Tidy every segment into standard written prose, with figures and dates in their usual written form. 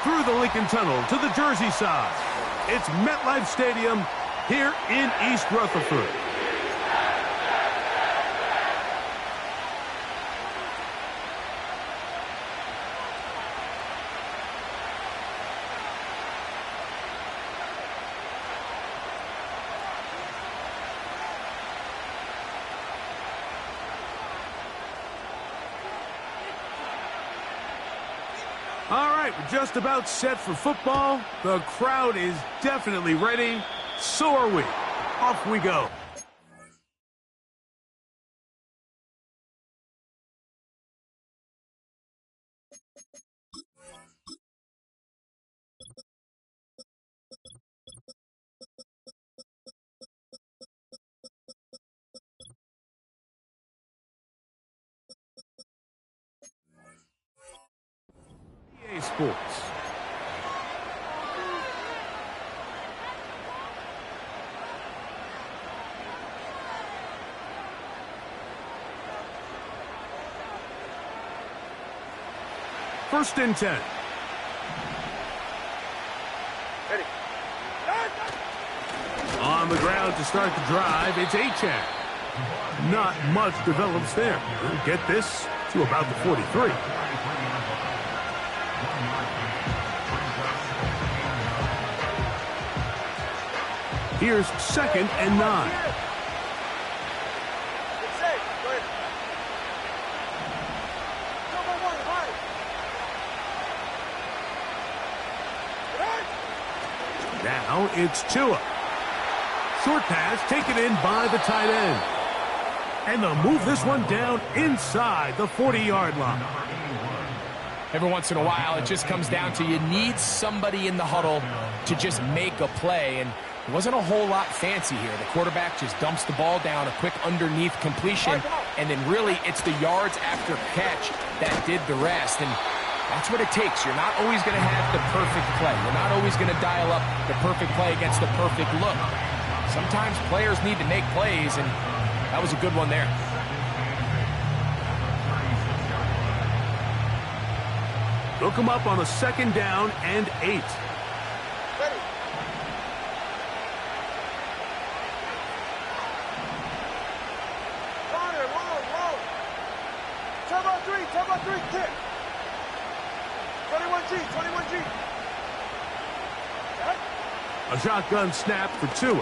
through the Lincoln Tunnel to the Jersey side. It's MetLife Stadium here in East Rutherford. All right, we're just about set for football. The crowd is definitely ready. So are we. Off we go. EA Sports. First and 10. Ready. On the ground to start the drive, it's Achane. Not much develops there. We'll get this to about the 43. Here's 2nd and 9. Now it's Tua. Short pass taken in by the tight end. And they'll move this one down inside the 40-yard line. Every once in a while, it just comes down to you need somebody in the huddle to just make a play. And it wasn't a whole lot fancy here. The quarterback just dumps the ball down, a quick underneath completion, and then really it's the yards after catch that did the rest. And that's what it takes. You're not always going to have the perfect play. You're not always going to dial up the perfect play against the perfect look. Sometimes players need to make plays, and that was a good one there. They'll come up on a 2nd down and 8. Ready. Corner, low. Turbo 3, kick. 21G. A shotgun snap for Tua.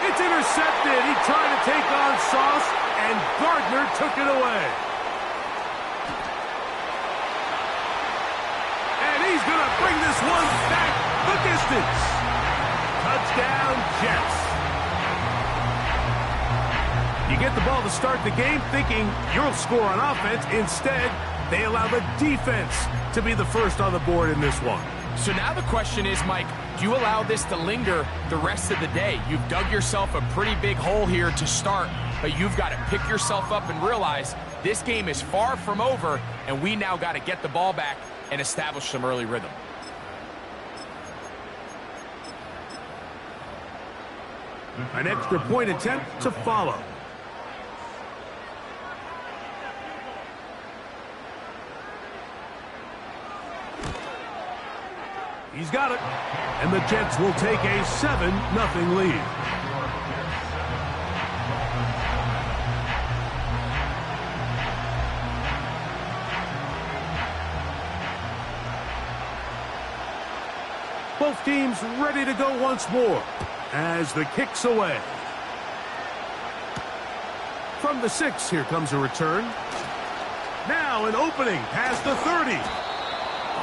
It's intercepted. He tried to take on Sauce, and Gardner took it away. And he's going to bring this one back the distance. Touchdown, Jets. You get the ball to start the game thinking you'll score on offense. Instead, they allow the defense to be the first on the board in this one. So now the question is, Mike, do you allow this to linger the rest of the day? You've dug yourself a pretty big hole here to start, but you've got to pick yourself up and realize this game is far from over, and we now got to get the ball back and establish some early rhythm. An extra point attempt to follow. He's got it. And the Jets will take a 7-0 lead. Both teams ready to go once more as the kick's away. From the 6, here comes a return. Now an opening past the 30.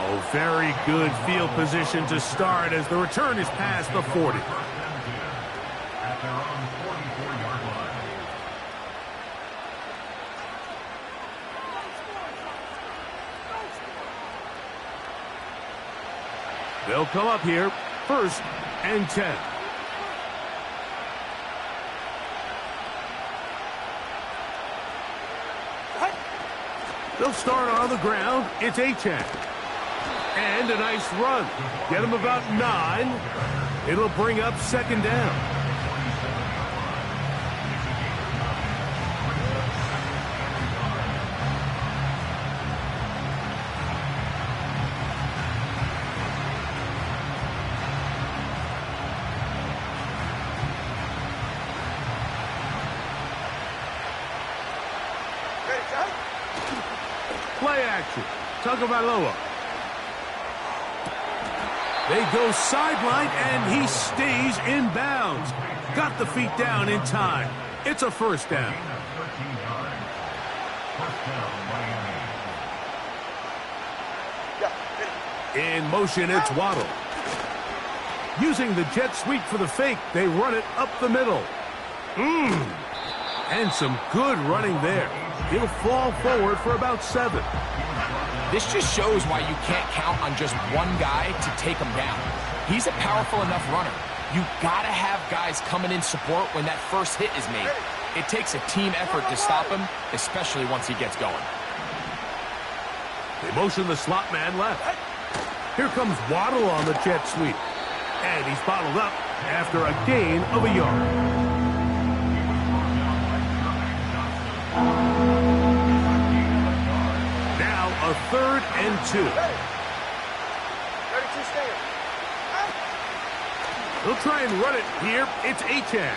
Oh, very good field position to start as the return is past the 40. At their own 44-yard line. They'll come up here, 1st and 10. They'll start on the ground. It's Achane. And a nice run. Get him about 9. It'll bring up 2nd down. action. Tagovailoa. They go sideline, and he stays in bounds. Got the feet down in time. It's a first down. In motion, it's Waddle. Using the jet sweep for the fake, they run it up the middle. And some good running there. He'll fall forward for about 7. This just shows why you can't count on just one guy to take him down. He's a powerful enough runner. You gotta have guys coming in support when that first hit is made. It takes a team effort to stop him, especially once he gets going. They motion the slot man left. Here comes Waddle on the jet sweep. And he's bottled up after a gain of a yard. Now a 3rd and 2. 32 stand. They'll try and run it here. It's Achane.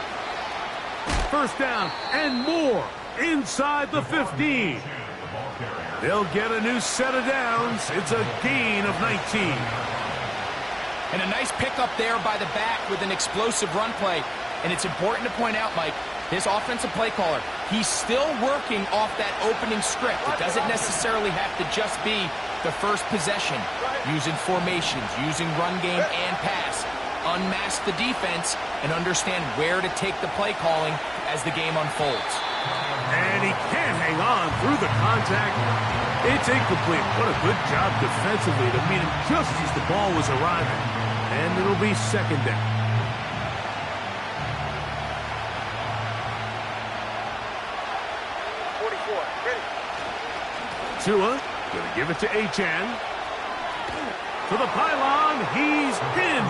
First down and more inside the 15. They'll get a new set of downs. It's a gain of 19. And a nice pickup there by the back with an explosive run play. And it's important to point out, Mike, his offensive play caller, he's still working off that opening script. It doesn't necessarily have to just be the first possession. Using formations, using run game and pass. Unmask the defense and understand where to take the play calling as the game unfolds. And he can't hang on through the contact. It's incomplete. What a good job defensively to meet him just as the ball was arriving. And it'll be 2nd down. Tua gonna give it to Achane. To the pylon, he's in.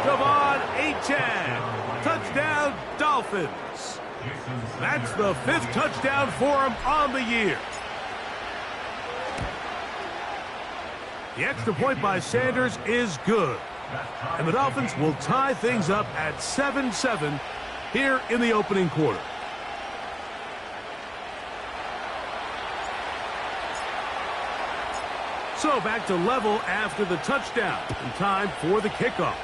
Devon Achane. Touchdown, Dolphins. That's the 5th touchdown for him on the year. The extra point by Sanders is good. And the Dolphins will tie things up at 7-7 here in the opening quarter. So back to level after the touchdown. And time for the kickoff.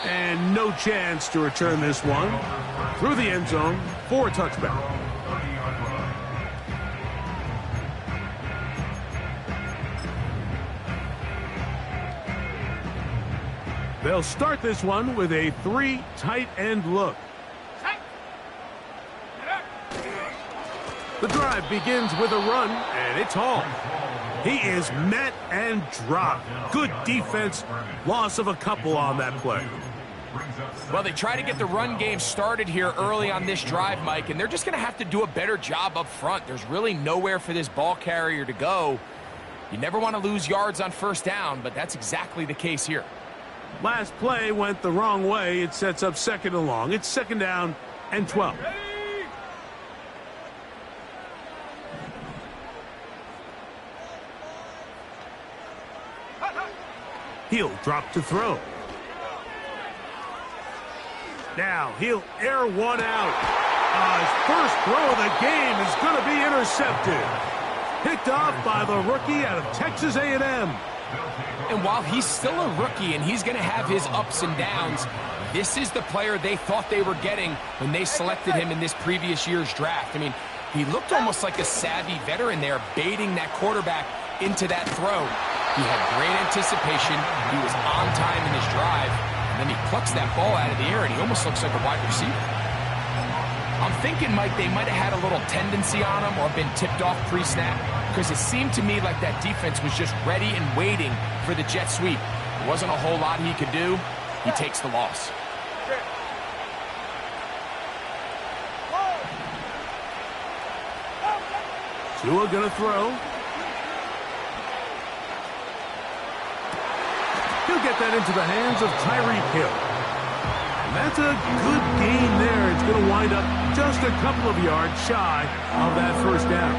And no chance to return this one. Through the end zone for a touchback. They'll start this one with a 3 tight end look. The drive begins with a run, and it's Hall. He is met and dropped. Good defense. Loss of a couple on that play. Well, they try to get the run game started here early on this drive, Mike, and they're just going to have to do a better job up front. There's really nowhere for this ball carrier to go. You never want to lose yards on first down, but that's exactly the case here. Last play went the wrong way. It sets up 2nd and long. It's 2nd down and 12. He'll drop to throw. Now he'll air one out. His first throw of the game is going to be intercepted. Picked off by the rookie out of Texas A&M. And while he's still a rookie and he's going to have his ups and downs, this is the player they thought they were getting when they selected him in this previous year's draft. I mean, he looked almost like a savvy veteran there, baiting that quarterback into that throw. He had great anticipation. He was on time in his drive. And then he plucks that ball out of the air, and he almost looks like a wide receiver. I'm thinking, Mike, they might have had a little tendency on him or been tipped off pre-snap, because it seemed to me like that defense was just ready and waiting for the jet sweep. There wasn't a whole lot he could do. He takes the loss. Tua gonna throw. He'll get that into the hands of Tyreek Hill. And that's a good gain there. It's going to wind up just a couple of yards shy of that first down.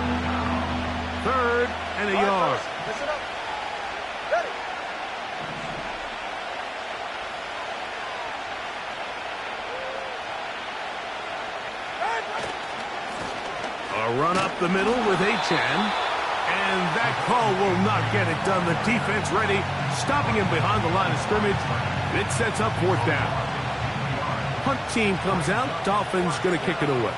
3rd and a yard. Listen up. Ready. A A run up the middle with Achan. And that call will not get it done. The defense ready, stopping him behind the line of scrimmage. It sets up 4th down. Punt team comes out. Dolphins going to kick it away.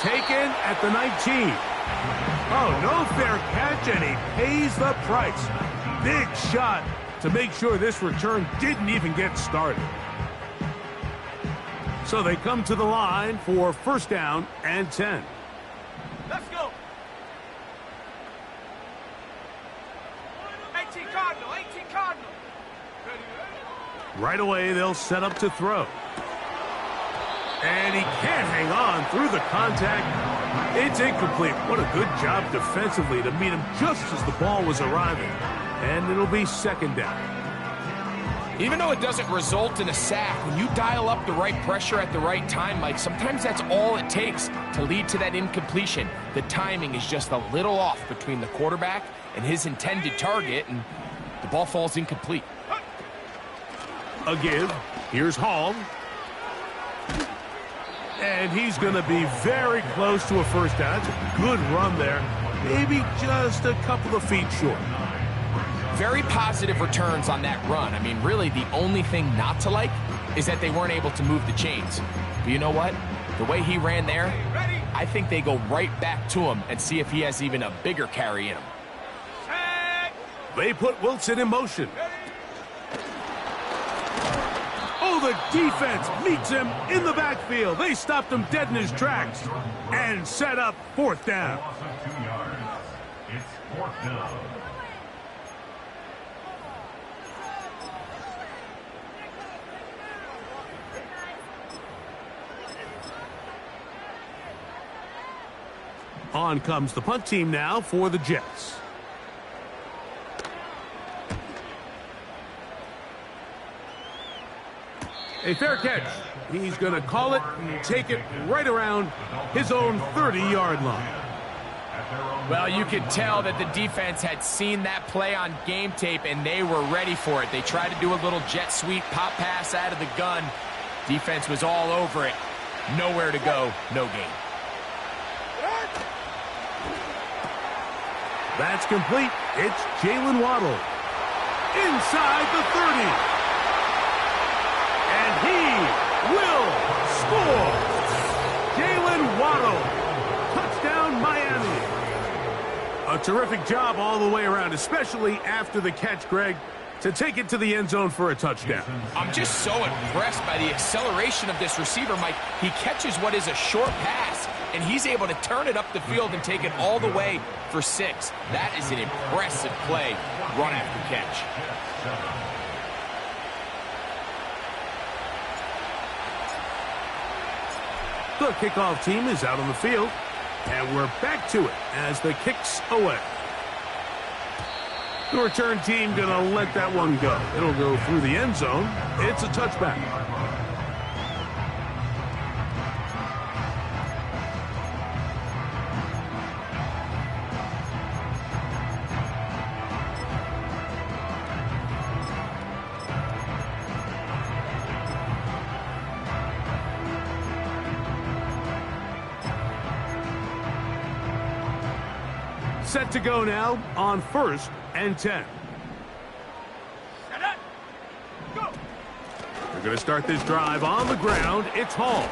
Taken at the 19. Oh, no fair catch, and he pays the price. Big shot to make sure this return didn't even get started. So they come to the line for 1st down and 10. Let's go. 18 Cardinal, 18 Cardinal. Right away, they'll set up to throw. And he can't hang on through the contact. It's incomplete. What a good job defensively to meet him just as the ball was arriving. And it'll be 2nd down. Even though it doesn't result in a sack, when you dial up the right pressure at the right time, Mike, sometimes that's all it takes to lead to that incompletion. The timing is just a little off between the quarterback and his intended target, and the ball falls incomplete. A give. Here's Hall. And he's going to be very close to a 1st down. It's a good run there. Maybe just a couple of feet short. Very positive returns on that run. I mean, really, the only thing not to like is that they weren't able to move the chains. But you know what? The way he ran there, I think they go right back to him and see if he has even a bigger carry in him. They put Wilson in motion. Oh, the defense meets him in the backfield. They stopped him dead in his tracks and set up 4th down. Loss of 2 yards. It's 4th down. On comes the punt team now for the Jets. A fair catch. He's going to call it and take it right around his own 30-yard line. Well, you could tell that the defense had seen that play on game tape, and they were ready for it. They tried to do a little jet sweep pop pass out of the gun. Defense was all over it. Nowhere to go, no gain. That's complete. It's Jalen Waddle. Inside the 30. And he will score. Jalen Waddle. Touchdown, Miami. A terrific job all the way around, especially after the catch, Greg, to take it to the end zone for a touchdown. I'm just so impressed by the acceleration of this receiver, Mike. He catches what is a short pass, and he's able to turn it up the field and take it all the way for 6. That is an impressive play, run after catch. The kickoff team is out on the field, and we're back to it as the kick's away. The return team going to let that one go. It'll go through the end zone. It's a touchback. Set to go now on 1st and 10. They're going to start this drive on the ground. It's Hall.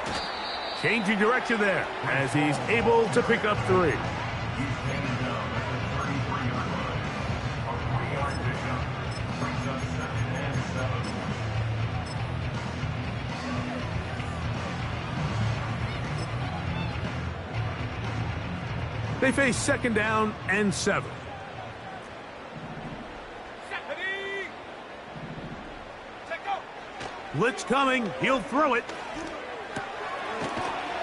Changing direction there as he's able to pick up 3. They face 2nd down and 7. Blitz coming. He'll throw it.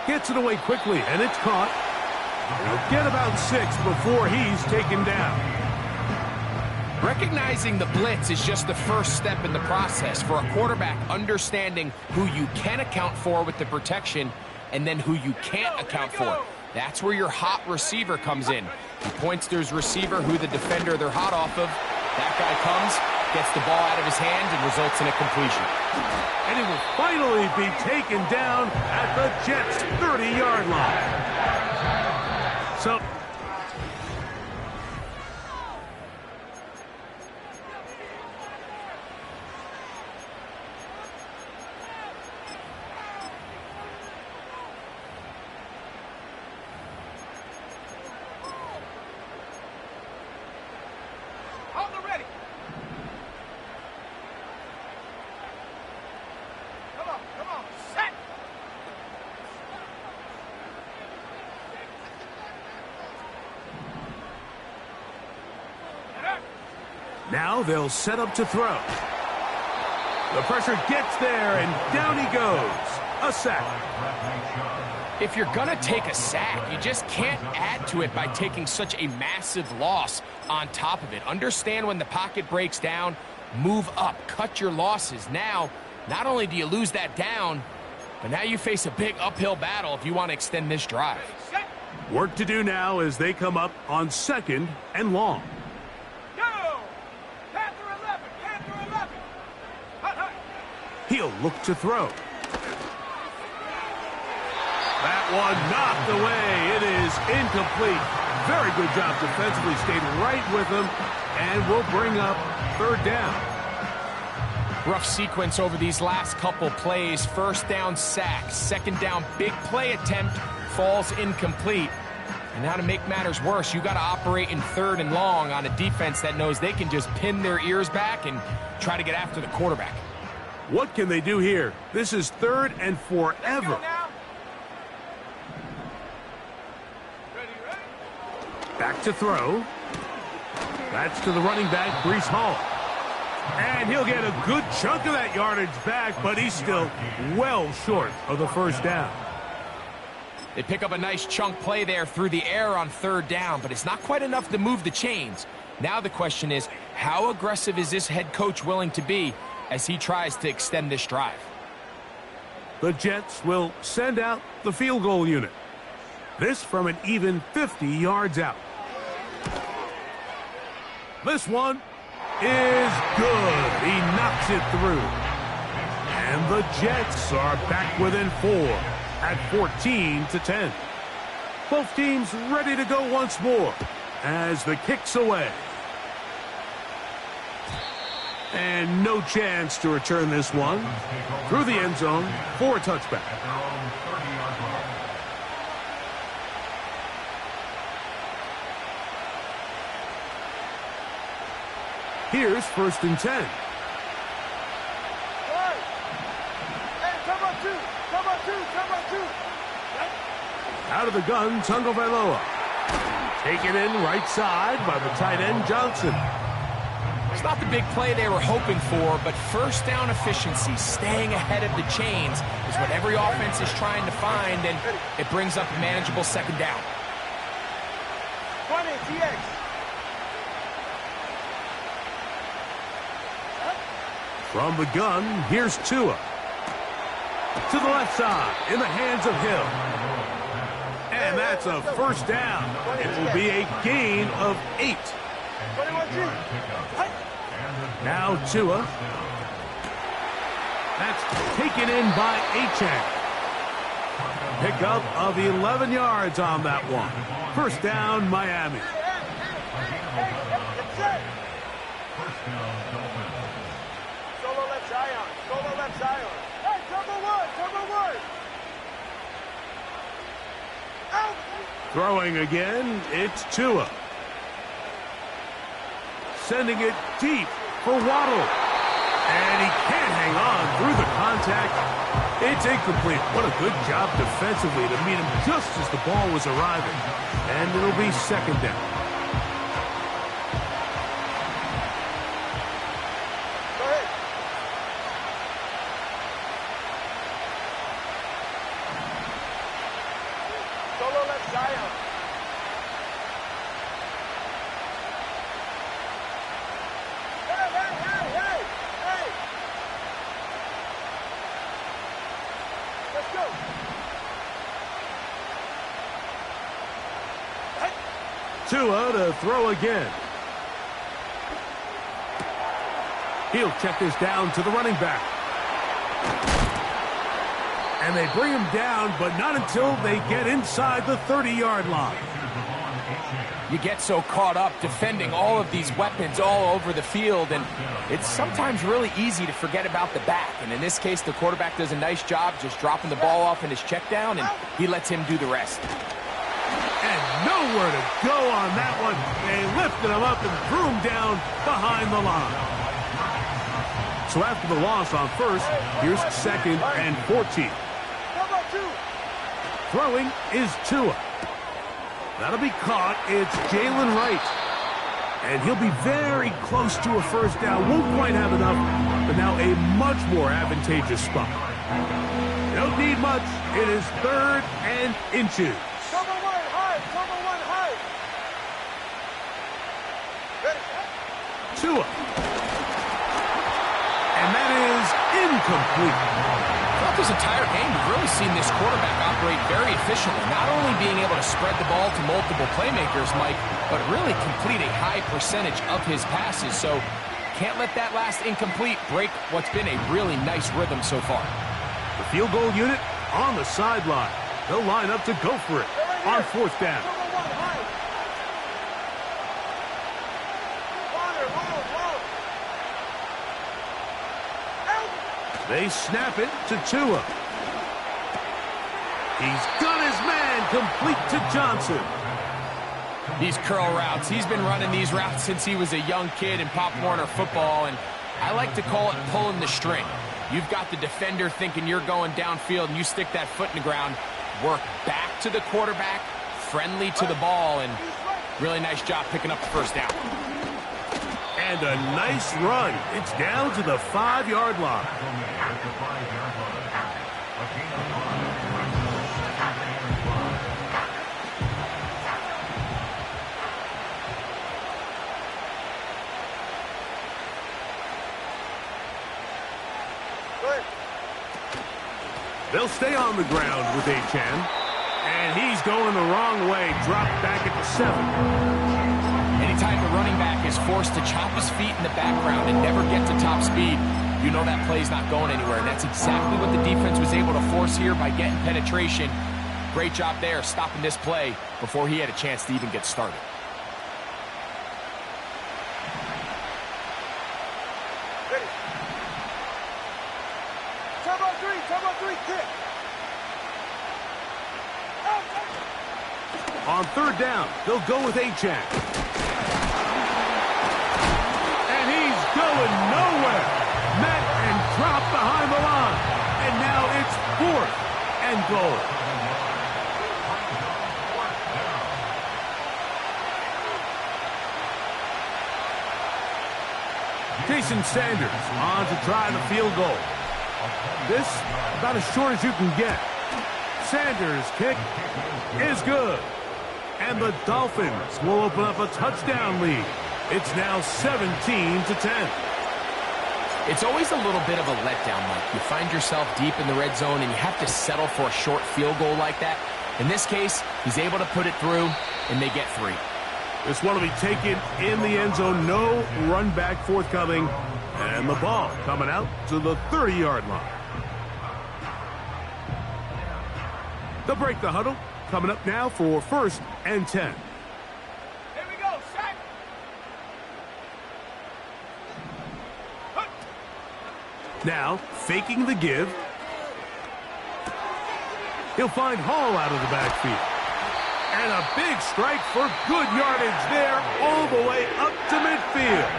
Gets it away quickly, and it's caught. He'll get about 6 before he's taken down. Recognizing the blitz is just the first step in the process for a quarterback, understanding who you can account for with the protection and then who you can't account for. That's where your hot receiver comes in. He points to his receiver, who the defender they're hot off of. That guy comes, Gets the ball out of his hands and results in a completion. And it will finally be taken down at the Jets' 30-yard line. So On the ready. Come on, set. now they'll set up to throw. The pressure gets there, and down he goes. A sack. If you're going to take a sack, you just can't add to it by taking such a massive loss on top of it. Understand when the pocket breaks down, move up, cut your losses. Now, not only do you lose that down, but now you face a big uphill battle if you want to extend this drive. Set. Work to do now as they come up on 2nd and long. Go. Panther 11. Panther 11. Hut, hut. He'll look to throw. That one knocked away. It is incomplete. Very good job defensively. Stayed right with him and will bring up 3rd down. Rough sequence over these last couple plays. 1st down sack, 2nd down big play attempt, falls incomplete. And now to make matters worse, you got to operate in 3rd and long on a defense that knows they can just pin their ears back and try to get after the quarterback. What can they do here? This is 3rd and forever. Go now. Ready. Back to throw. That's to the running back, Breece Hall. And he'll get a good chunk of that yardage back, but he's still well short of the 1st down. They pick up a nice chunk play there through the air on 3rd down, but it's not quite enough to move the chains. Now the question is, how aggressive is this head coach willing to be as he tries to extend this drive? The Jets will send out the field goal unit. This from an even 50 yards out. This one is good. He knocks it through. And the Jets are back within 4 at 14-10. Both teams ready to go once more as the kick's away. And no chance to return this one through the end zone for a touchback. Here's 1st and 10. Hey, come on, two. Out of the gun, Tagovailoa. Taken in right side by the tight end, Johnson. It's not the big play they were hoping for, but 1st down efficiency, staying ahead of the chains, is what every offense is trying to find, and it brings up a manageable 2nd down. 20, TX. From the gun, here's Tua. To the left side, in the hands of Hill. And that's a 1st down. It will be a gain of 8. 21G. Now Tua. That's taken in by Achane. Pickup of 11 yards on that one. 1st down, Miami. Solo left Zion. Hey, double one. Out. Throwing again, it's Tua. Sending it deep for Waddle. And he can't hang on through the contact. It's incomplete. What a good job defensively to meet him just as the ball was arriving. And it'll be 2nd down. Go ahead. Solo left Zion. Hey. Let's go. Tua to throw again. He'll check this down to the running back. And they bring him down, but not until they get inside the 30-yard line. You get so caught up defending all of these weapons all over the field, and it's sometimes really easy to forget about the back. And in this case, the quarterback does a nice job just dropping the ball off in his check down, and he lets him do the rest. And nowhere to go on that one. They lifted him up and threw him down behind the line. So after the loss on first, here's 2nd and 14. Throwing is Tua. That'll be caught. It's Jalen Wright. And he'll be very close to a first down. Won't quite have enough, but now a much more advantageous spot. They don't need much. It is 3rd and inches. Cover one high. Cover one high. Tua. And that is incomplete. Throughout this entire game, we've really seen this quarterback operate very efficiently, not only being able to spread the ball to multiple playmakers, Mike, but really complete a high percentage of his passes. So can't let that last incomplete break what's been a really nice rhythm so far. The field goal unit on the sideline. They'll line up to go for it on 4th down. They snap it to Tua. He's got his man complete to Johnson. These curl routes, he's been running these routes since he was a young kid in Pop Warner football, and I like to call it pulling the string. You've got the defender thinking you're going downfield, and you stick that foot in the ground, work back to the quarterback, friendly to the ball, and really nice job picking up the first down. And a nice run. It's down to the 5-yard line. They'll stay on the ground with Achane. And he's going the wrong way. Dropped back at the 7. Anytime the running back is forced to chop his feet in the background and never get to top speed, you know that play's not going anywhere. And that's exactly what the defense was able to force here by getting penetration. Great job there, stopping this play before he had a chance to even get started. On 3rd down, they'll go with Achane. And he's going nowhere. Met and dropped behind the line. And now it's 4th and goal. Jason Sanders on to try the field goal. This about as short as you can get. Sanders' kick is good. And the Dolphins will open up a touchdown lead. It's now 17-10. It's always a little bit of a letdown, Mike. You find yourself deep in the red zone and you have to settle for a short field goal like that. In this case, he's able to put it through, and they get 3. This one will be taken in the end zone. No run back forthcoming. And the ball coming out to the 30-yard line. They'll break the huddle. Coming up now for 1st and 10. Here we go, set. Now, faking the give. He'll find Hall out of the backfield. And a big strike for good yardage there all the way up to midfield.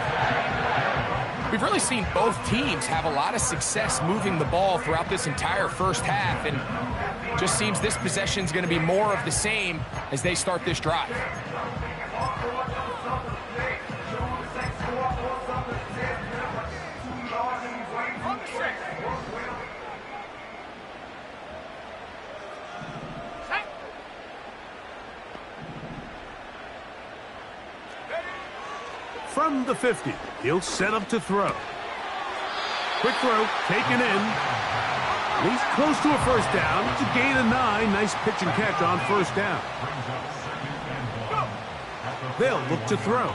We've really seen both teams have a lot of success moving the ball throughout this entire first half, and just seems this possession is going to be more of the same as they start this drive. From the 50, he'll set up to throw. Quick throw, taken in. He's close to a first down. It's a gain of 9. Nice pitch and catch on first down. They'll look to throw.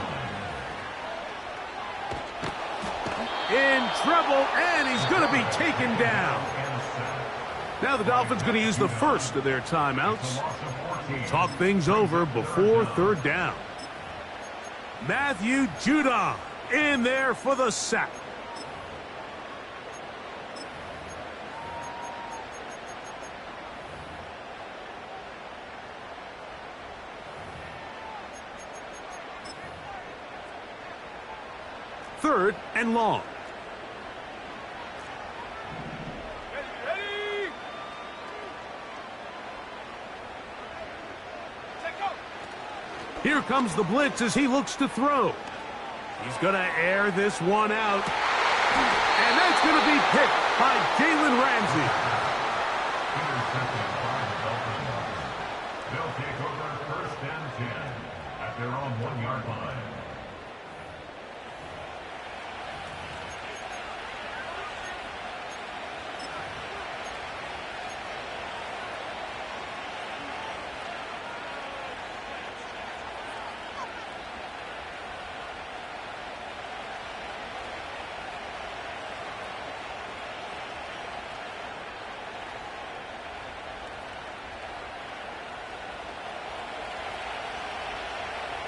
in trouble, and he's going to be taken down. Now the Dolphins going to use the first of their timeouts. Talk things over before third down. Matthew Judon in there for the sack. Third and long. Ready. Check go. Here comes the blitz as he looks to throw. He's going to air this one out. And that's going to be picked by Jalen Ramsey. They'll take over first and 10 at their own 1-yard line.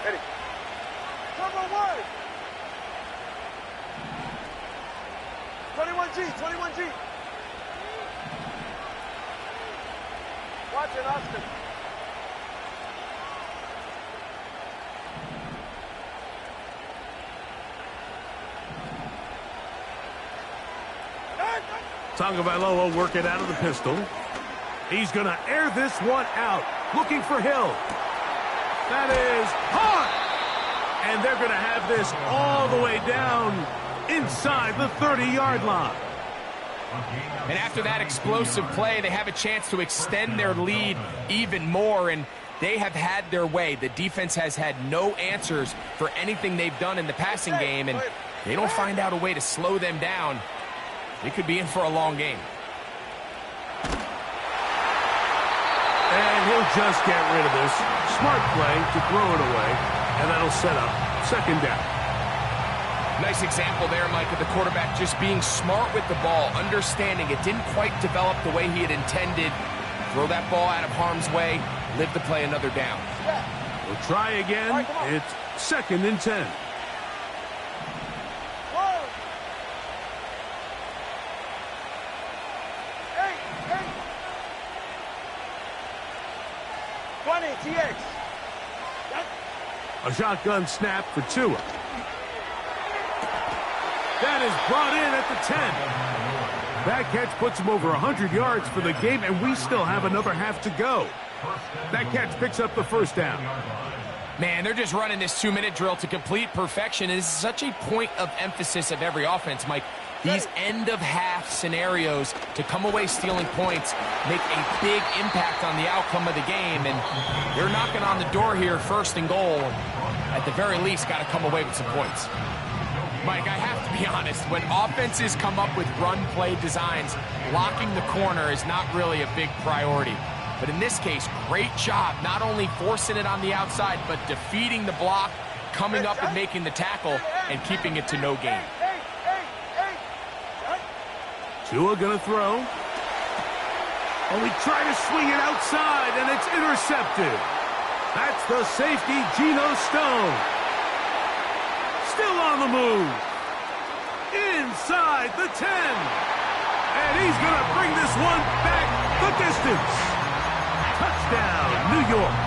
Ready. Number 1. 21G, 21G. Watch it, Oscar. Tagovailoa working out of the pistol. He's going to air this one out. Looking for Hill. That is hard. And they're going to have this all the way down inside the 30-yard line. And after that explosive play, they have a chance to extend their lead even more, and they have had their way. The defense has had no answers for anything they've done in the passing game, and they don't find out a way to slow them down. They could be in for a long game. And he'll just get rid of this. Smart play to throw it away, and that'll set up second down. Nice example there, Mike, of the quarterback just being smart with the ball, understanding it didn't quite develop the way he had intended. Throw that ball out of harm's way, live to play another down. We'll try again. It's second and 10. 20, TX. A shotgun snap for Tua. That is brought in at the 10. That catch puts him over 100 yards for the game, and we still have another half to go. That catch picks up the first down. Man, they're just running this 2-minute drill to complete perfection. It is such a point of emphasis of every offense, Mike. These end-of-half scenarios to come away stealing points make a big impact on the outcome of the game, and they're knocking on the door here, first and goal. At the very least, got to come away with some points. Mike, I have to be honest, when offenses come up with run-play designs, blocking the corner is not really a big priority. But in this case, great job not only forcing it on the outside, but defeating the block, coming up and making the tackle, and keeping it to no gain. Tua gonna throw. Oh, he tried to swing it outside, and it's intercepted. That's the safety, Geno Stone. Still on the move. Inside the 10. And he's gonna bring this one back the distance. Touchdown, New York.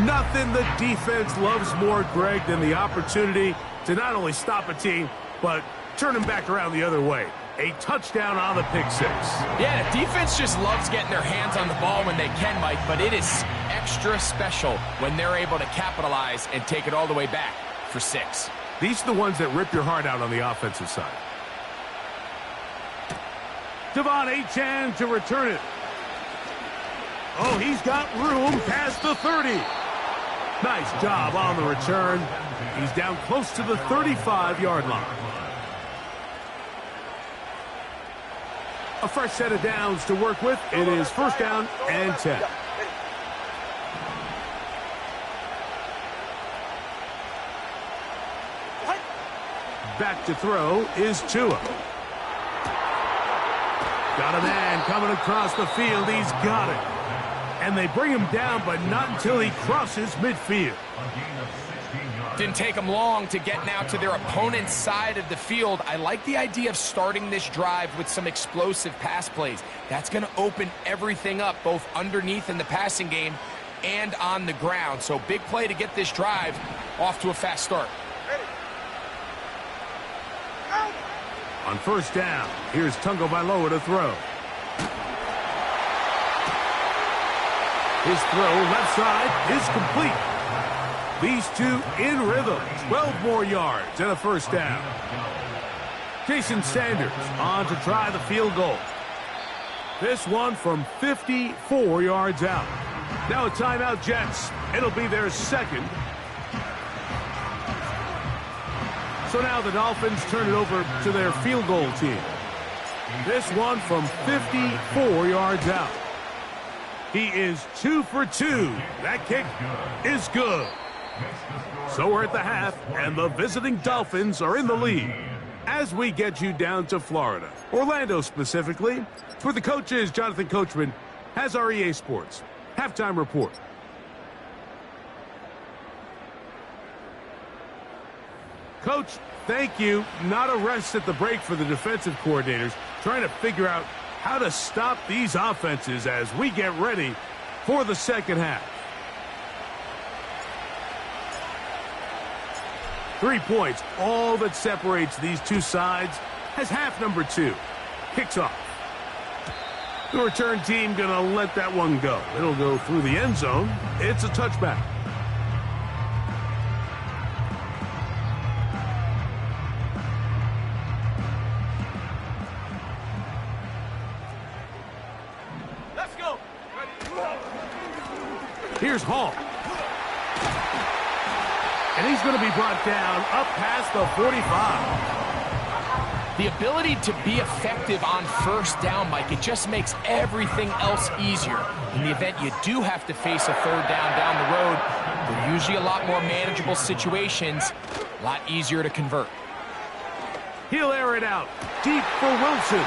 Nothing the defense loves more, Greg, than the opportunity to not only stop a team, but turn them back around the other way. A touchdown on the pick six. Yeah, the defense just loves getting their hands on the ball when they can, Mike, but it is extra special when they're able to capitalize and take it all the way back for 6. These are the ones that rip your heart out on the offensive side. Devon Achane to return it. Oh, he's got room past the 30. Nice job on the return. He's down close to the 35-yard line. A fresh set of downs to work with. It is first down and 10. Back to throw is Tua. Got a man coming across the field. He's got it. And they bring him down, but not until he crosses midfield. Didn't take them long to get now to their opponent's side of the field. I like the idea of starting this drive with some explosive pass plays. That's going to open everything up, both underneath in the passing game and on the ground. So big play to get this drive off to a fast start. On first down, here's Tagovailoa to throw. His throw left side is complete. These two in rhythm. 12 more yards and a first down. Jason Sanders on to try the field goal. This one from 54 yards out. Now a timeout, Jets. It'll be their second. So now the Dolphins turn it over to their field goal team. This one from 54 yards out. He is 2 for 2. That kick is good. So we're at the half, and the visiting Dolphins are in the lead. As we get you down to Florida, Orlando specifically, for the coaches, Jonathan Coachman has our EA Sports halftime report. Coach, thank you. Not a rest at the break for the defensive coordinators, trying to figure out how to stop these offenses as we get ready for the second half. 3 points, all that separates these two sides, as half number 2 kicks off. The return team going to let that one go. It'll go through the end zone. It's a touchback. Let's go. Here's Hall. And he's going to be brought down up past the 45. The ability to be effective on first down, Mike, it just makes everything else easier. In the event you do have to face a third down the road, they're usually a lot more manageable situations, a lot easier to convert. He'll air it out deep for Wilson.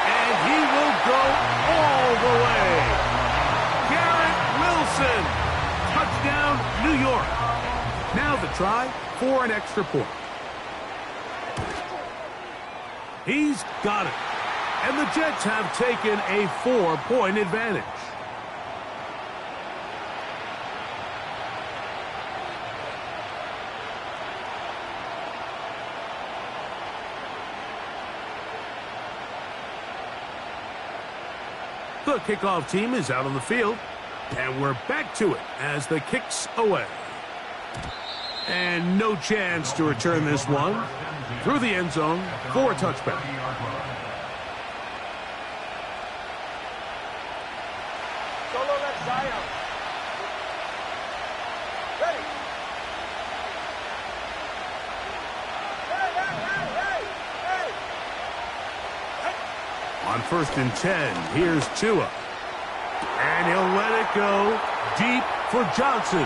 And he will go all the way. Garrett Wilson. Touchdown, New York. Now the try for an extra point. He's got it. And the Jets have taken a 4-point advantage. The kickoff team is out on the field. And we're back to it as the kick's away. And no chance to return this one through the end zone for a touchback. Solo left side. Ready. Hey. On first and 10, here's Tua. And he'll let it go deep for Johnson.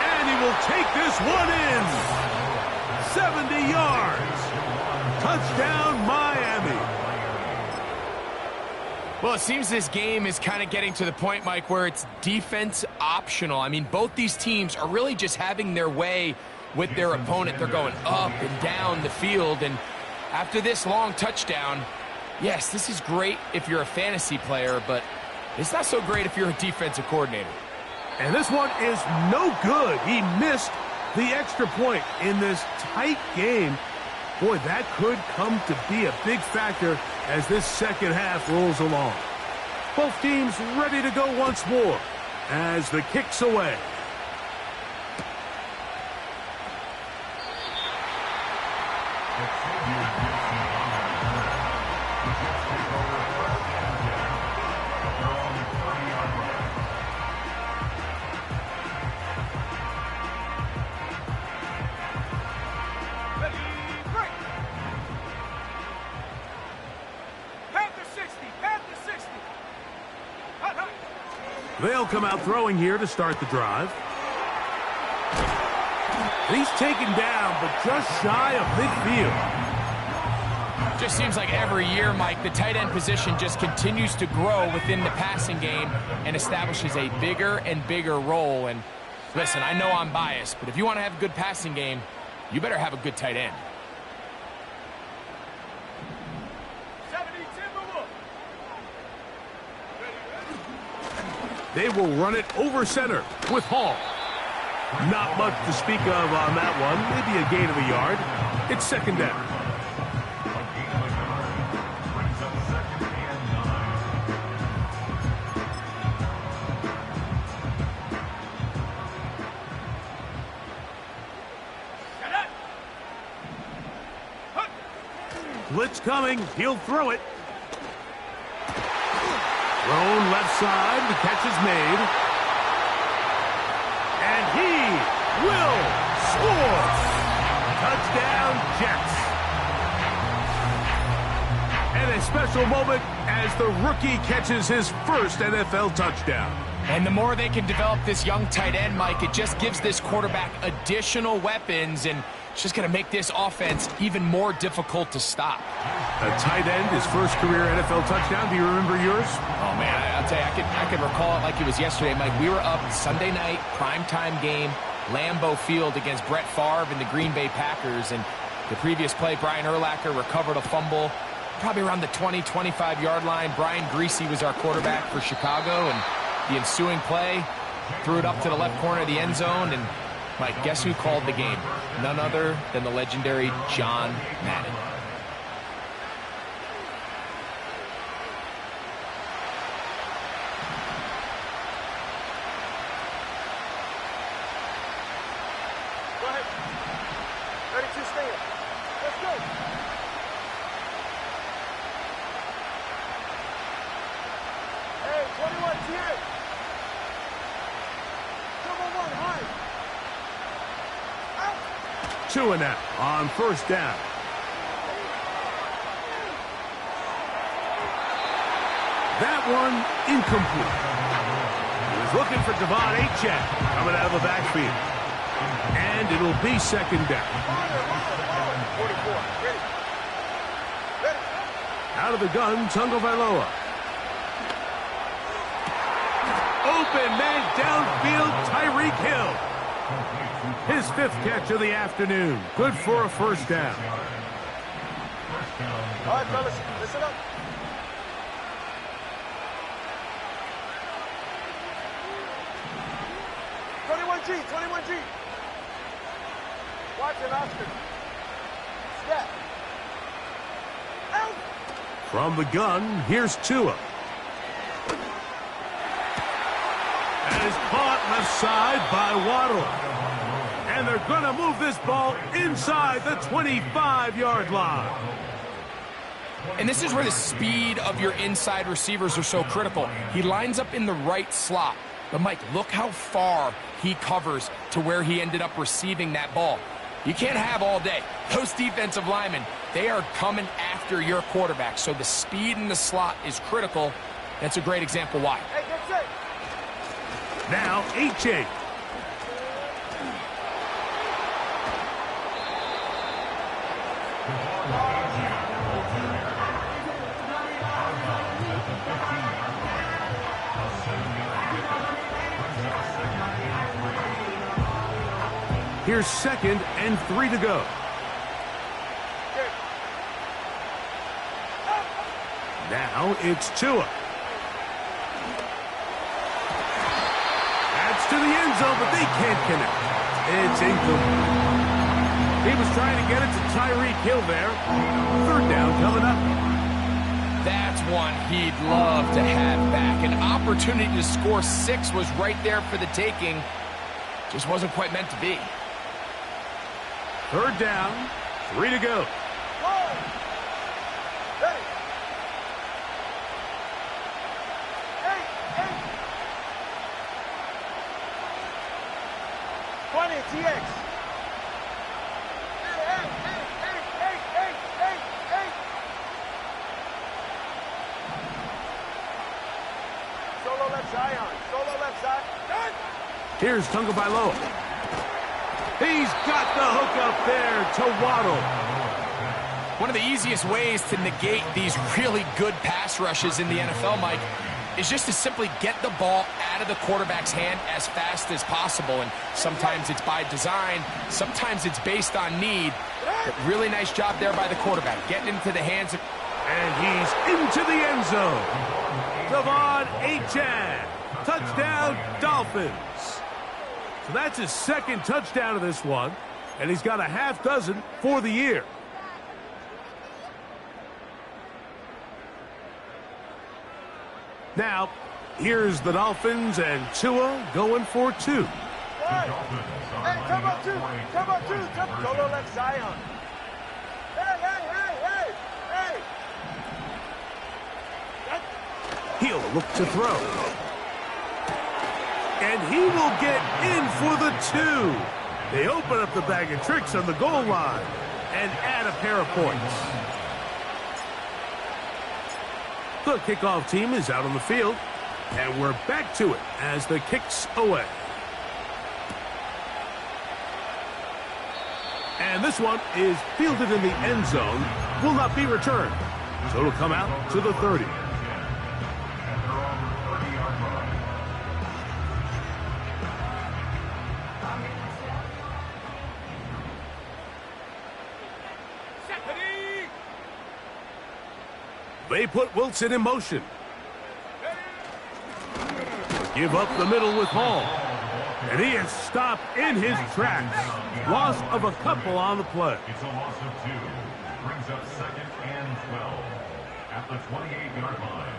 And he will take this one in. 70 yards. Touchdown, Miami. Well, it seems this game is kind of getting to the point, Mike, where it's defense optional. I mean, both these teams are really just having their way with their opponent. They're going up and down the field. And after this long touchdown, yes, this is great if you're a fantasy player, but it's not so great if you're a defensive coordinator. And this one is no good. He missed the extra point in this tight game. Boy, that could come to be a big factor as this second half rolls along. Both teams ready to go once more as the kick's away. They'll come out throwing here to start the drive. And he's taken down, but just shy of midfield. Just seems like every year, Mike, the tight end position just continues to grow within the passing game and establishes a bigger and bigger role. And listen, I know I'm biased, but if you want to have a good passing game, you better have a good tight end. They will run it over center with Hall. Not much to speak of on that one. Maybe a gain of a yard. It's second down. Blitz coming. He'll throw it. Thrown left side. The catch is made. And he will score. Touchdown, Jets. And a special moment as the rookie catches his first NFL touchdown. And the more they can develop this young tight end, Mike, it just gives this quarterback additional weapons, and it's just going to make this offense even more difficult to stop. A tight end, his first career NFL touchdown. Do you remember yours? Oh, man, I'll tell you, I could recall it like it was yesterday, Mike. We were up Sunday night, primetime game, Lambeau Field against Brett Favre and the Green Bay Packers. And the previous play, Brian Urlacher recovered a fumble probably around the 20, 25-yard line. Brian Greasy was our quarterback for Chicago, and the ensuing play, threw it up to the left corner of the end zone, and Mike, guess who called the game? None other than the legendary John Madden. Go ahead. Ready to stand. Let's go. Hey, 21 TX. Number 1 high. Out. Two and out on first down. That one incomplete. He was looking for Devon Achek coming out of the backfield. And it'll be second down. 44. Ready. Ready. Out of the gun, Tagovailoa. Open man downfield, Tyreek Hill. His fifth catch of the afternoon. Good for a first down. All right, fellas, listen up. G, 21G. Watch it, Oscar. Step. Out. From the gun, here's Tua. And is caught left side by Waddle. And they're going to move this ball inside the 25-yard line. And this is where the speed of your inside receivers are so critical. He lines up in the right slot. But, Mike, look how far he covers to where he ended up receiving that ball. You can't have all day. Those defensive linemen, they are coming after your quarterback. So the speed in the slot is critical. That's a great example why. Hey, get set. Now, H.A. Here's 2nd and 3 to go. Now it's Tua. That's to the end zone, but they can't connect. It's incomplete. He was trying to get it to Tyreek Hill there. 3rd down coming up. That's one he'd love to have back. An opportunity to score 6 was right there for the taking. Just wasn't quite meant to be. 3rd down, 3 to go. Ready. 20 TX. Solo left side on. Solo left side. Done. Here's Tagovailoa. He's got the hook up there to Waddle. One of the easiest ways to negate these really good pass rushes in the NFL, Mike, is just to simply get the ball out of the quarterback's hand as fast as possible. And sometimes it's by design, sometimes it's based on need. But really nice job there by the quarterback, getting into the hands of... And he's into the end zone. Devon Achane. Touchdown, Dolphins. So that's his second touchdown of this one. And he's got a half dozen for the year. Now, here's the Dolphins and Tua going for two. Hey, come up two. Come up two. Go to left Zion. Hey. He'll look to throw. And he will get in for the two. They open up the bag of tricks on the goal line and add a pair of points. The kickoff team is out on the field, and we're back to it as the kick's away. And this one is fielded in the end zone, will not be returned. So it'll come out to the 30. They put Wilson in motion. Give up the middle with Hall. And he is stopped in his tracks. Loss of a couple on the play. It's a loss of 2. Brings up 2nd and 12 at the 28-yard line.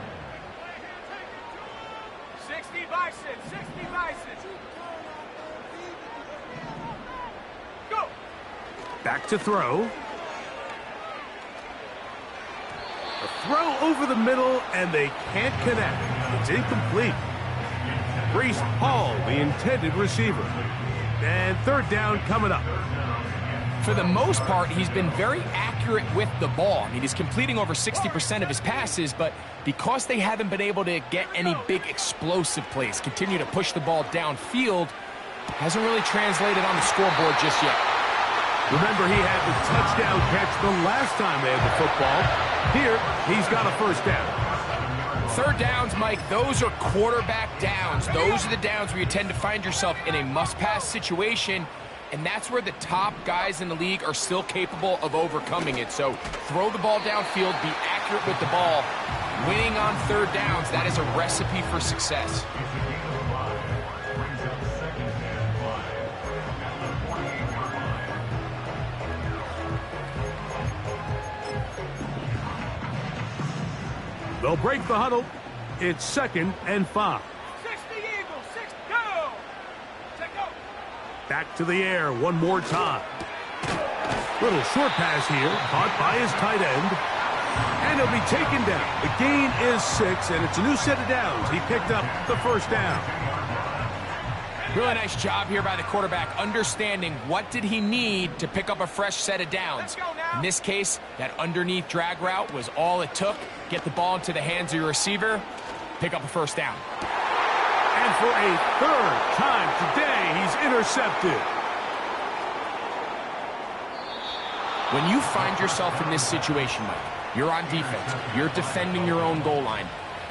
60 Bison. Go. Back to throw. A throw over the middle, and they can't connect. It's incomplete. Breece Hall, the intended receiver. And third down coming up. For the most part, he's been very accurate with the ball. I mean, he's completing over 60% of his passes, but because they haven't been able to get any big explosive plays, continue to push the ball downfield, hasn't really translated on the scoreboard just yet. Remember, he had the touchdown catch the last time they had the football. Here, he's got a first down. Third downs, Mike, those are quarterback downs. Those are the downs where you tend to find yourself in a must-pass situation, and that's where the top guys in the league are still capable of overcoming it. So throw the ball downfield, be accurate with the ball. Winning on third downs, that is a recipe for success. They'll break the huddle. It's 2nd and 5. 60 Eagles. 6 go. Go. Back to the air one more time. Little short pass here, caught by his tight end. And he'll be taken down. The gain is 6, and it's a new set of downs. He picked up the first down. Really nice job here by the quarterback, understanding what did he need to pick up a fresh set of downs. In this case, that underneath drag route was all it took. Get the ball into the hands of your receiver, pick up a first down. And for a third time today, he's intercepted. When you find yourself in this situation, Mike, you're on defense, you're defending your own goal line,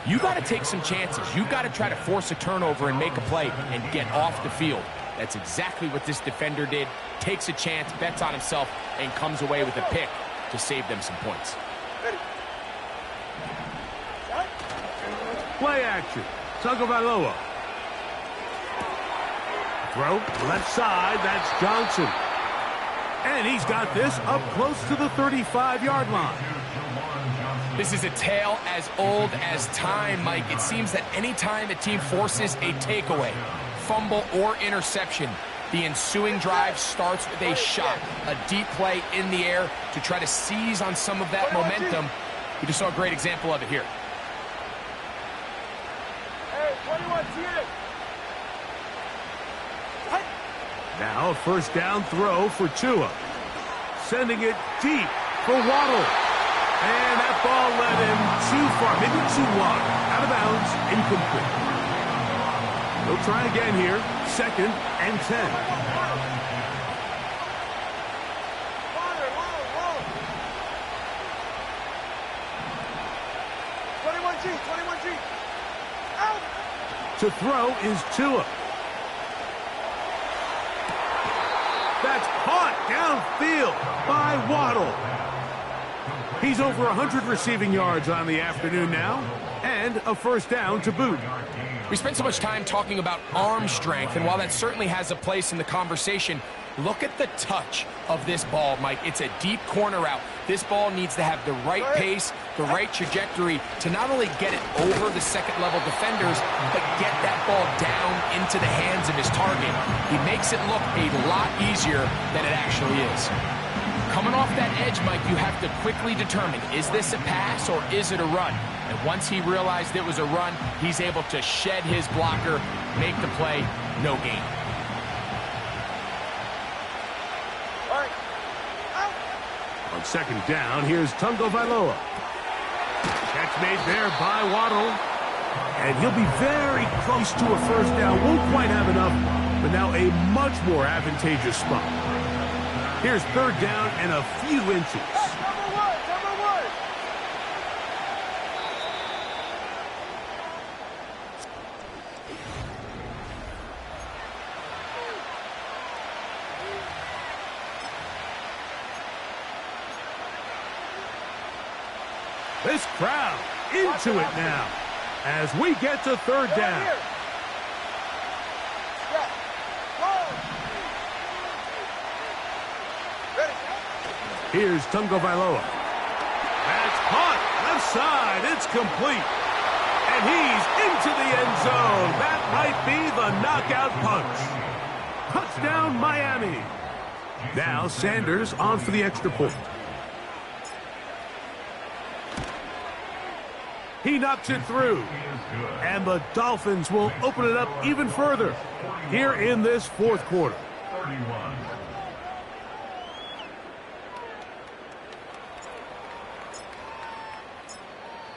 you got to take some chances. You got to try to force a turnover and make a play and get off the field. That's exactly what this defender did. Takes a chance, bets on himself, and comes away with a pick to save them some points. Play action. Tagovailoa. Throw left side. That's Johnson. And he's got this up close to the 35-yard line. This is a tale as old as time, Mike. It seems that any time a team forces a takeaway, fumble, or interception, the ensuing drive starts with a shot, a deep play in the air to try to seize on some of that momentum. We just saw a great example of it here. Hey, 21 Now a first down throw for Tua. Sending it deep for Waddle. And that ball led him too far, maybe too wide. Out of bounds, incomplete. They'll try again here. 2nd and 10. 21G. Out. To throw is Tua. That's caught downfield by Waddle. He's over 100 receiving yards on the afternoon now, and a first down to boot. We spent so much time talking about arm strength, and while that certainly has a place in the conversation, look at the touch of this ball, Mike. It's a deep corner route. This ball needs to have the right pace, the right trajectory to not only get it over the second-level defenders, but get that ball down into the hands of his target. He makes it look a lot easier than it actually is. Coming off that edge, Mike, you have to quickly determine, is this a pass or is it a run? And once he realized it was a run, he's able to shed his blocker, make the play, no gain. On second down, here's Tungo Vailoa. Catch made there by Waddle. And he'll be very close to a first down. Won't quite have enough, but now a much more advantageous spot. Here's third down and a few inches. Number one. This crowd into it now as we get to third down. Here's Tungo Vailoa. That's caught. Left side. It's complete. And he's into the end zone. That might be the knockout punch. Touchdown, Miami. Now Sanders on for the extra point. He knocks it through. And the Dolphins will open it up even further here in this fourth quarter.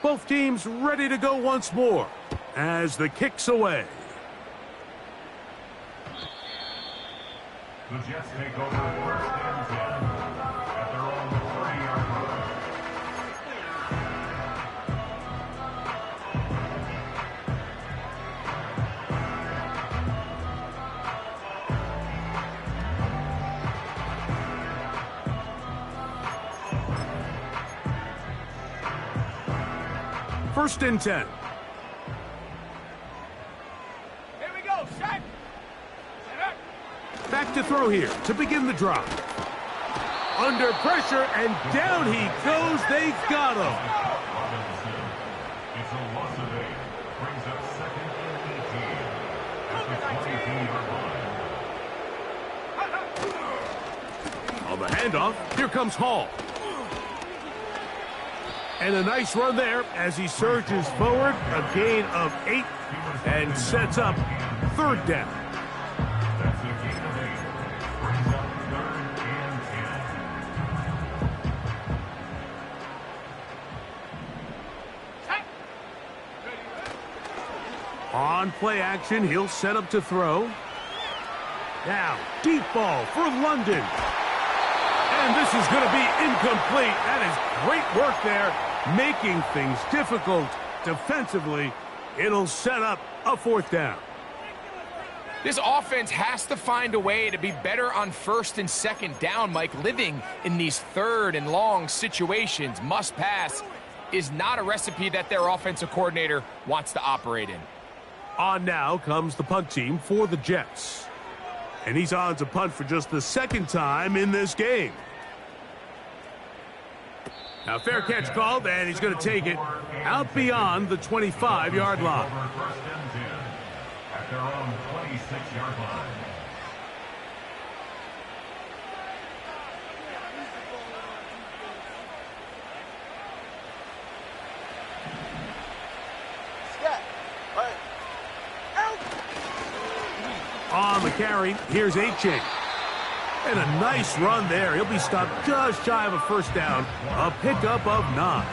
Both teams ready to go once more as the kick's away. The Jets take over first and 10 at their own 30-yard line. First and 10. Here we go. Set. Back to throw here to begin the drive. Under pressure, and down he goes. They got him. Robinson. It's a loss of 8. Brings up second and 18 at the 22-yard line. On the handoff, here comes Hall. And a nice run there as he surges forward, a gain of 8, and sets up third down. That's a gain of 8. Brings up third and 10. On play action, he'll set up to throw. Now, deep ball for London. And this is going to be incomplete. That is great work there, making things difficult defensively. It'll set up a fourth down. This offense has to find a way to be better on first and second down, Mike. Living in these third and long situations, must pass, is not a recipe that their offensive coordinator wants to operate in. On now comes the punt team for the Jets. And he's on to punt for just the second time in this game. Now, fair catch called, and he's going to take it out beyond the 25-yard line. First and 10 at their own 26-yard line. On the carry, here's A-Chain. And a nice run there. He'll be stopped just shy of a first down. A pickup of 9.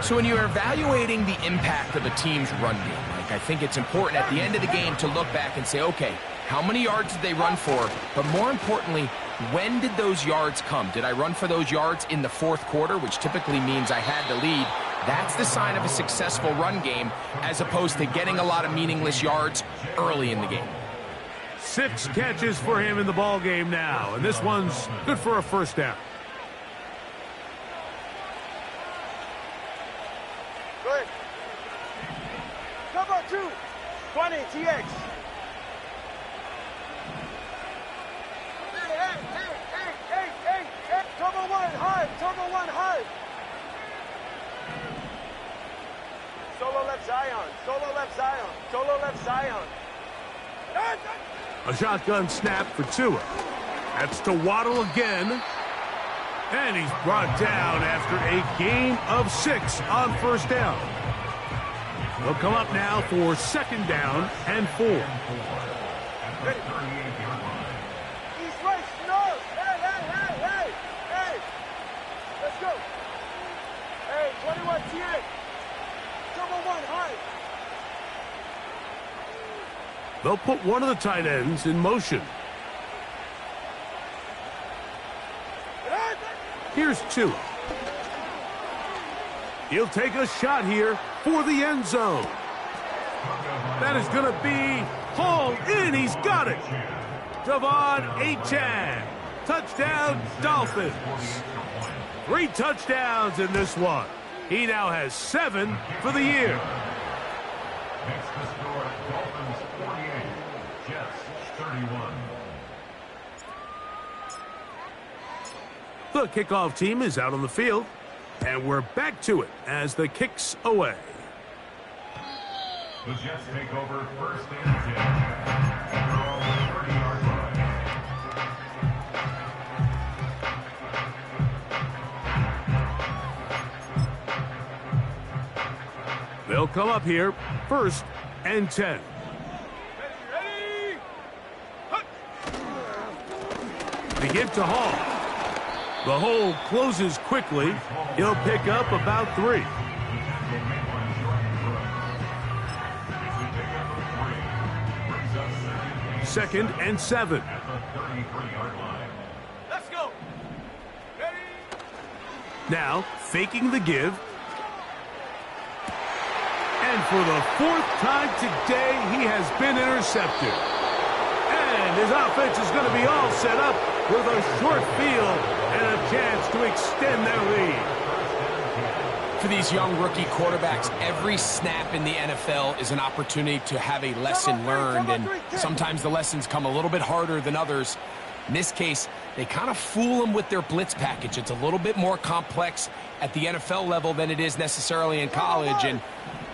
So when you're evaluating the impact of a team's run game, Mike, I think it's important at the end of the game to look back and say, okay, how many yards did they run for? But more importantly, when did those yards come? Did I run for those yards in the fourth quarter, which typically means I had the lead? That's the sign of a successful run game as opposed to getting a lot of meaningless yards early in the game. 6 catches for him in the ball game now, and this one's good for a first down. Good. Cover 2. 20, TX. Hey. Cover 1, high. Cover 1, high. Solo left Zion. Solo left Zion. Solo left Zion. A shotgun snap for Tua. That's to Waddle again. And he's brought down after a gain of 6 on first down. They'll come up now for second down and 4. He's right, no. Hey. Let's go. Hey, 21 TX. Cover 1, high. They'll put one of the tight ends in motion. Here's Tua. He'll take a shot here for the end zone. That is going to be hauled in. He's got it. Devon Achane. Touchdown, Dolphins. 3 touchdowns in this one. He now has 7 for the year. Next to score, Dolphins 48, Jets 31. The kickoff team is out on the field, and we're back to it as the kick's away. The Jets take over first and 10 at their own 30-yard line. They'll come up here, first and 10. They give to Hall. The hole closes quickly. He'll pick up about 3. Second and 7. Let's go. Ready? Now, faking the give. And for the 4th time today, he has been intercepted. And his offense is going to be all set up with a short field and a chance to extend their lead. For these young rookie quarterbacks, every snap in the NFL is an opportunity to have a lesson learned, and sometimes the lessons come a little bit harder than others. In this case, they kind of fool them with their blitz package. It's a little bit more complex at the NFL level than it is necessarily in college, and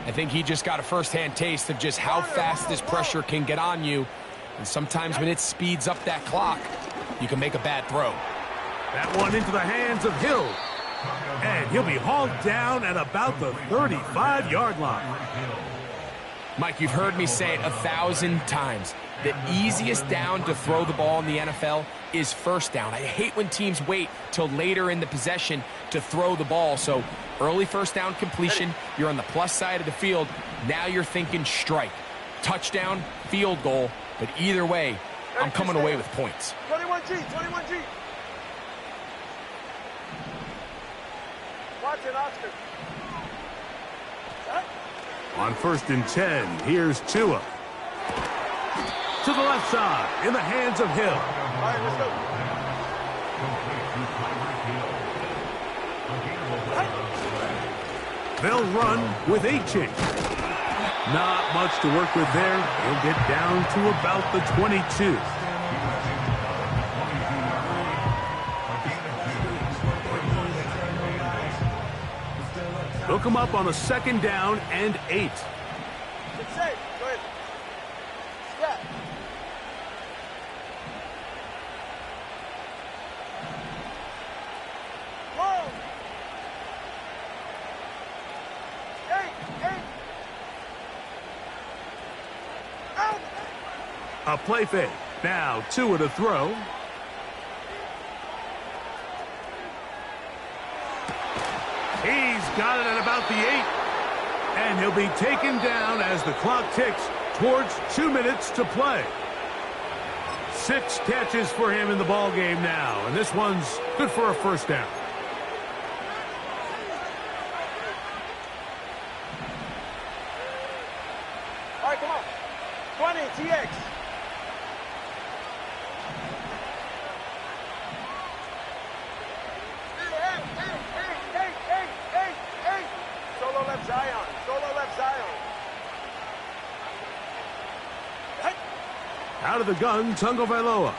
I think he just got a first-hand taste of just how fast this pressure can get on you. And sometimes when it speeds up that clock, you can make a bad throw. That one into the hands of Hill. And he'll be hauled down at about the 35-yard line. Mike, you've heard me say it 1,000 times. The easiest down to throw the ball in the NFL is first down. I hate when teams wait till later in the possession to throw the ball. So early first down completion, you're on the plus side of the field. Now you're thinking strike, touchdown, field goal. But either way, I'm coming away with points. 21G. Watch it, Oscar. On first and 10, here's Tua. To the left side, in the hands of Hill. All right, let's go. They'll run with Achane. Not much to work with there. He'll get down to about the 22. They'll come up on a second down and 8. It's safe. Go ahead. Step. Whoa. Hey. Out. A play fake. Now Tua to throw. He's got it at about the 8. And he'll be taken down as the clock ticks towards 2 minutes to play. 6 catches for him in the ball game now. And this one's good for a first down. in, TX. Hey. Solo left Zion. Solo left Zion. Out of the gun, Tungo Vailoa.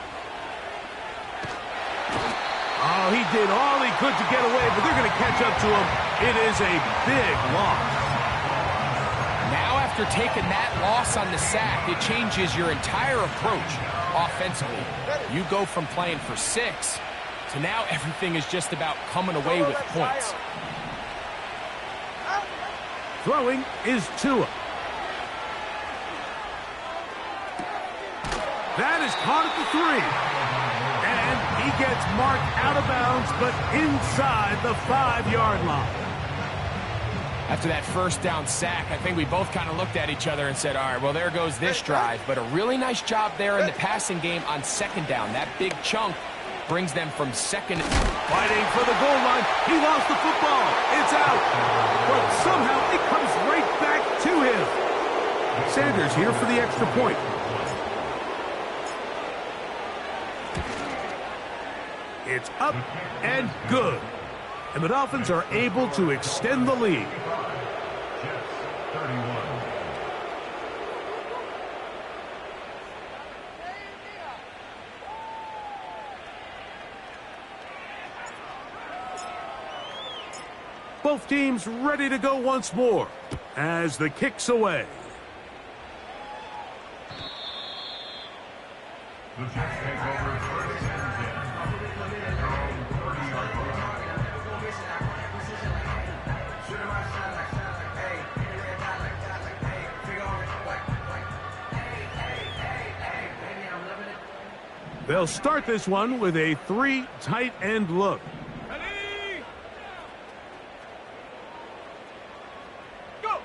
Oh, he did all he could to get away, but they're going to catch up to him. It is a big loss. Now, after taking that loss on the sack, it changes your entire approach offensively. You go from playing for 6 to now everything is just about coming away with points. Throwing is Tua. That is caught at the 3. And he gets marked out of bounds, but inside the 5-yard line. After that first down sack, I think we both kind of looked at each other and said, all right, well, there goes this drive. But a really nice job there in the passing game on 2nd down. That big chunk brings them from 2nd. Fighting for the goal line. He lost the football. It's out. But somehow it comes right back to him. Sanders here for the extra point. It's up and good. And the Dolphins are able to extend the lead. Both teams ready to go once more as the kick's away. The Jets take over first and 10. They'll start this one with a 3 tight end look. Ready? Go!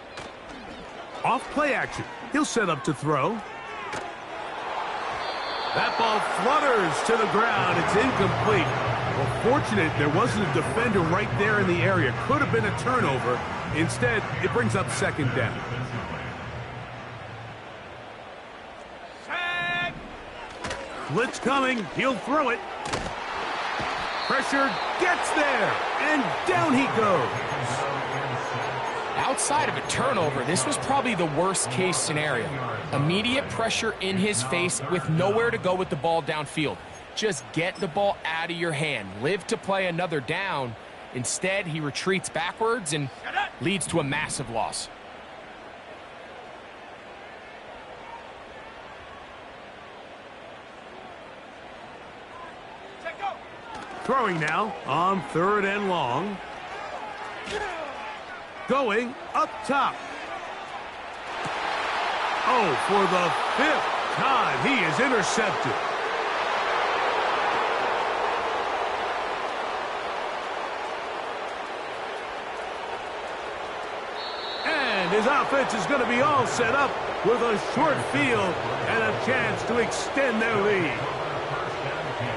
Off play action. He'll set up to throw. That ball flutters to the ground. It's incomplete. Well, fortunate there wasn't a defender right there in the area. Could have been a turnover. Instead, it brings up 2nd down. Blitz coming. He'll throw it. Pressure gets there. And down he goes. Outside of a turnover, this was probably the worst case scenario. Immediate pressure in his face with nowhere to go with the ball downfield. Just get the ball out of your hand. Live to play another down. Instead, he retreats backwards and leads to a massive loss. Throwing now on 3rd and long. Going up top. Oh, for the 5th time, he is intercepted. And his offense is going to be all set up with a short field and a chance to extend their lead.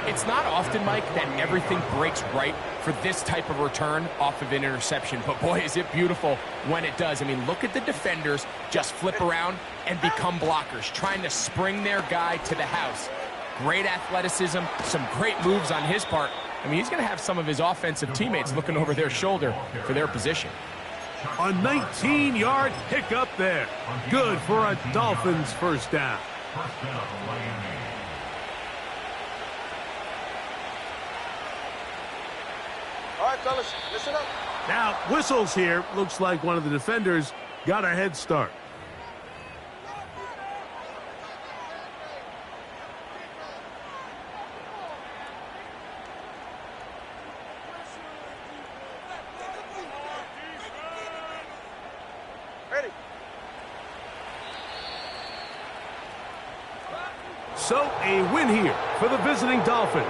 It's not often, Mike, that everything breaks right for this type of return off of an interception. But, boy, is it beautiful when it does. I mean, look at the defenders just flip around and become blockers, trying to spring their guy to the house. Great athleticism, some great moves on his part. I mean, he's going to have some of his offensive teammates looking over their shoulder for their position. A 19-yard pickup there. Good for a Dolphins first down. First down, Miami. All right, fellas, listen up. Now, whistles here. Looks like one of the defenders got a head start. Ready? So, a win here for the visiting Dolphins.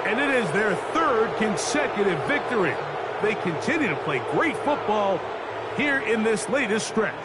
And it is their 3rd consecutive victory. They continue to play great football here in this latest stretch.